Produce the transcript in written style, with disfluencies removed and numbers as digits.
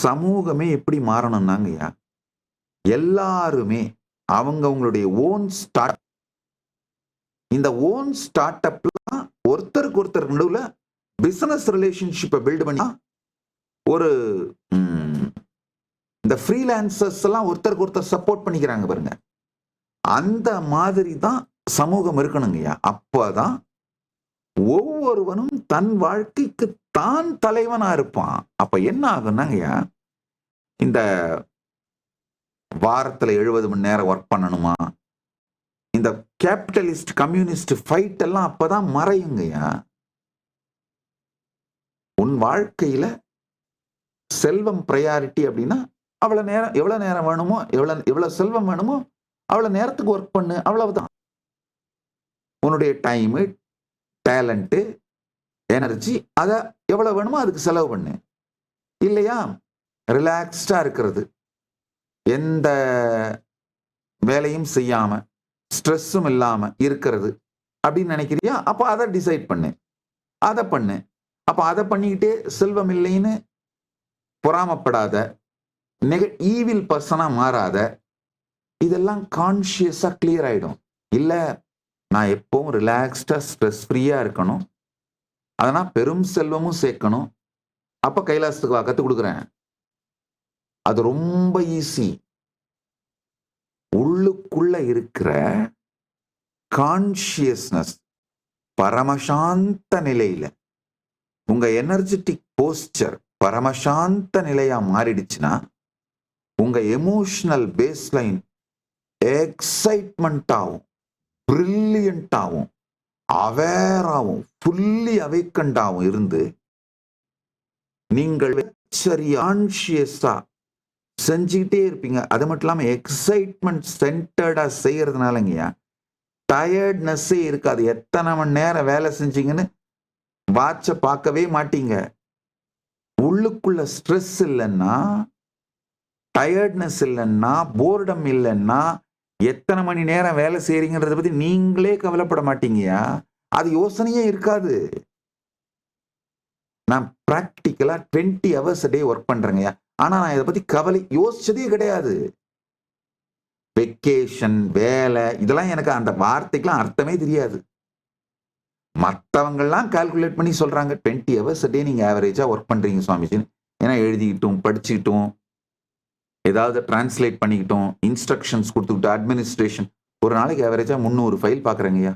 சமூகமே எப்படி மாறணும்னாங்கய்யா, எல்லாருமே அவங்களுடைய ஓன் ஸ்டார்ட் இந்த ஓன் ஸ்டார்ட் அப்லாம் ஒருத்தருக்கு ஒருத்தர் நடுவுல பிசினஸ் ரிலேஷன்ஷிப்பை பில்ட் பண்ணி ஒரு இந்த ஃப்ரீலான்சர்ஸ் எல்லாம் ஒருத்தருக்கு ஒருத்தர் சப்போர்ட் பண்ணிக்கிறாங்க பாருங்க. அந்த மாதிரி தான் சமூகம் இருக்கணுங்கய்யா. அப்பதான் ஒவ்வொருவனும் தன் வாழ்க்கைக்கு தான் தலைவனா இருப்பான். அப்ப என்ன ஆகும்னாங்கய்யா, இந்த வாரத்துல 70 மணி நேரம் ஒர்க் பண்ணணுமா, இந்த கேபிட்டலிஸ்ட் கம்யூனிஸ்ட் ஃபைட் எல்லாம் அப்பதான் மறையுங்கய்யா. உன் வாழ்க்கையில செல்வம் பிரையாரிட்டி அப்படின்னா அவ்வளவு நேரம், எவ்வளவு நேரம் வேணுமோ, எவ்வளவு செல்வம் வேணுமோ அவ்வளவு நேரத்துக்கு ஒர்க் பண்ணு, அவ்வளவுதான். உன்னுடைய டைமு, டேலண்ட், எனர்ஜி அதை எவ்வளவு வேணுமோ அதுக்கு செலவு பண்ணு. இல்லையா, ரிலாக்ஸ்டா இருக்கிறது, எந்த வேலையும் செய்யாம ஸ்ட்ரெஸ்ஸும் இல்லாம இருக்கிறது அப்படின்னு நினைக்கிறியா, அப்ப அதை டிசைட் பண்ணு, அதை பண்ணு. அப்ப அதை பண்ணிக்கிட்டே செல்வம் இல்லைன்னு பொறாமப்படாத, ஈவில் பர்சனா மாறாத. இதெல்லாம் கான்சியஸா கிளியர் ஆயிடும். இல்ல, நான் எப்பவும் ரிலாக்ஸ்டா ஸ்ட்ரெஸ் ஃப்ரீயா இருக்கணும், அதனால் பெரும் செல்வமும் சேர்க்கணும், அப்ப கைலாசத்துக்கு கத்து கொடுக்குறேன். அது ரொம்ப ஈஸி. உள்ளுக்குள்ள இருக்கிற கான்சியஸ்னஸ் பரமசாந்த நிலையில உங்க எனர்ஜெட்டிக் போஸ்டர் பரமசாந்த நிலையா மாறிடுச்சுன்னா உங்க எமோஷனல் பேஸ்லைன் எக்ஸைட்மெண்ட் ஆகும், பிரில்லியன்ட் ஆகும், அவேராகவும் ஃபுல்லி அவேக்கண்டாகவும் இருந்து நீங்கள் கான்சியஸா செஞ்சுக்கிட்டே இருப்பீங்க. அது மட்டும் இல்லாம எக்ஸைட்மெண்ட் சென்டர்டா செய்யறதுனாலங்கய்யா டயர்ட்னஸ்ஸே இருக்காது. எத்தனை மணி நேரம் வேலை செஞ்சீங்கன்னு வாட்ச பார்க்கவே மாட்டீங்க. உள்ளுக்குள்ள ஸ்ட்ரெஸ் இல்லைன்னா, டயர்ட்னஸ் இல்லைன்னா, போர்டம் இல்லைன்னா எத்தனை மணி நேரம் வேலை செய்றீங்கன்றத பத்தி நீங்களே கவலைப்பட மாட்டீங்கயா. அது யோசனையே இருக்காது. நான் பிராக்டிக்கலா 20 hours a day ஒர்க் பண்றேங்கய்யா. ஆனா நான் இதை பத்தி கவலை யோசிச்சதே கிடையாது. வெக்கேஷன், வேலை, இதெல்லாம் எனக்கு அந்த வார்த்தைக்கெல்லாம் அர்த்தமே தெரியாது. மற்றவங்கெல்லாம் கால்குலேட் பண்ணி சொல்றாங்க 20 hours a day நீங்க ஆவரேஜா ஒர்க் பண்றீங்க சுவாமிஜின்னு. ஏன்னா எழுதிக்கிட்டும் படிச்சுக்கிட்டும் ஏதாவது டிரான்ஸ்லேட் பண்ணிக்கிட்டோம், இன்ஸ்ட்ரக்ஷன்ஸ் கொடுத்துக்கிட்டு, அட்மினிஸ்ட்ரேஷன், ஒரு நாளைக்கு ஆவரேஜா 300 ஃபைல் பாக்குறேங்கய்யா.